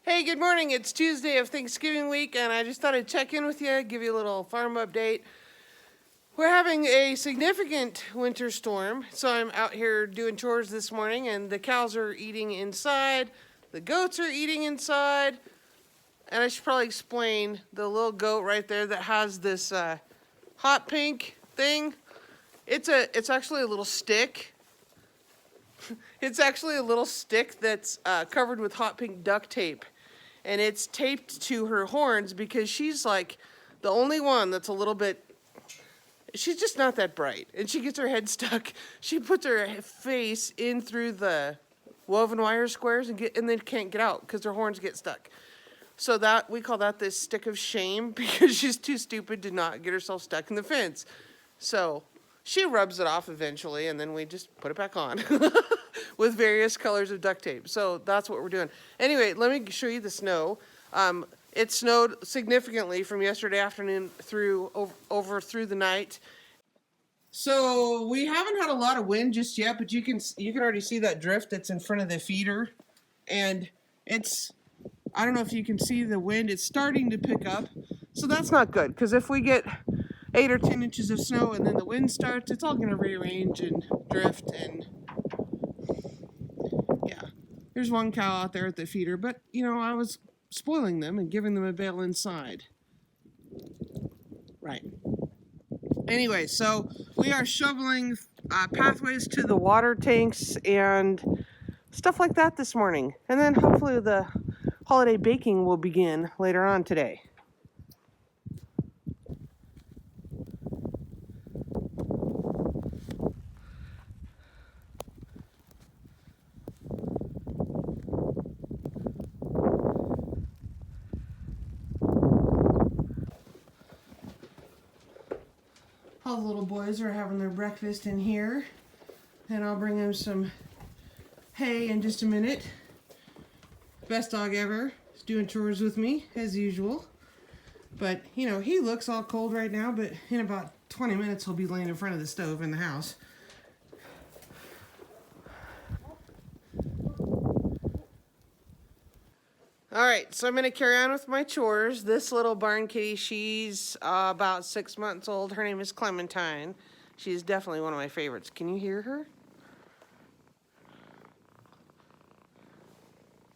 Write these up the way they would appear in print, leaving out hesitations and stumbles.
Hey, good morning. It's Tuesday of Thanksgiving week, and I just thought I'd check in with you, give you a little farm update. We're having a significant winter storm, so I'm out here doing chores this morning, and the cows are eating inside, the goats are eating inside, and I should probably explain the little goat right there that has this hot pink thing. It's actually a little stick. It's actually a little stick that's covered with hot pink duct tape. And it's taped to her horns because she's like the only one that's a little bit, she's just not that bright. And she gets her head stuck. She puts her face in through the woven wire squares and then can't get out because her horns get stuck. So that we call that this stick of shame because she's too stupid to not get herself stuck in the fence. So she rubs it off eventually, and then we just put it back on with various colors of duct tape. So that's what we're doing. Anyway, let me show you the snow. It snowed significantly from yesterday afternoon through the night. So we haven't had a lot of wind just yet, but you can already see that drift that's in front of the feeder, and I don't know if you can see the wind. It's starting to pick up, so that's not good because if we get 8 or 10 inches of snow and then the wind starts, it's all going to rearrange and drift. And yeah, there's one cow out there at the feeder, but I was spoiling them and giving them a bale inside. Right. Anyway, so we are shoveling pathways to the water tanks and stuff like that this morning. And then hopefully the holiday baking will begin later on today. All the little boys are having their breakfast in here, and I'll bring them some hay in just a minute. Best dog ever is doing chores with me, as usual. But, he looks all cold right now, but in about 20 minutes he'll be laying in front of the stove in the house. All right, so I'm going to carry on with my chores. This little barn kitty, she's about 6 months old. Her name is Clementine. She's definitely one of my favorites. Can you hear her?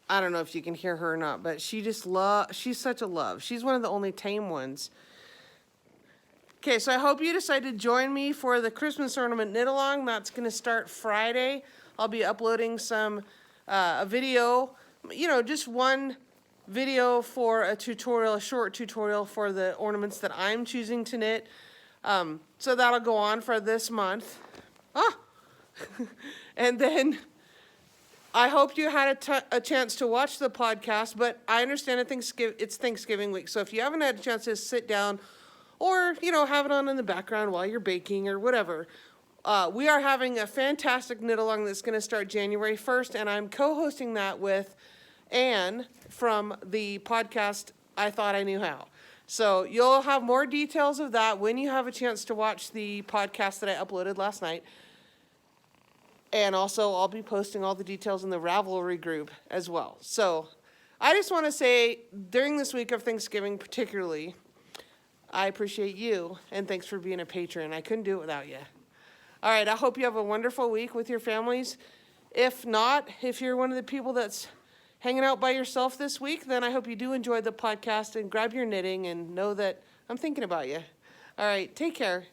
I don't know if you can hear her or not, but she's such a love. She's one of the only tame ones. Okay, so I hope you decide to join me for the Christmas ornament knit along. That's going to start Friday. I'll be uploading a video, just one video for a short tutorial for the ornaments that I'm choosing to knit. So that'll go on for this month. And then I hope you had a chance to watch the podcast, but I understand it's Thanksgiving week. So if you haven't had a chance to sit down or, have it on in the background while you're baking or whatever, we are having a fantastic knit along that's going to start January 1st, and I'm co-hosting that with Anne from the podcast I Thought I Knew How. So you'll have more details of that when you have a chance to watch the podcast that I uploaded last night. And also I'll be posting all the details in the Ravelry group as well. So I just want to say during this week of Thanksgiving particularly, I appreciate you and thanks for being a patron. I couldn't do it without you. All right, I hope you have a wonderful week with your families. If not, if you're one of the people that's hanging out by yourself this week, then I hope you do enjoy the podcast and grab your knitting and know that I'm thinking about you. All right, take care.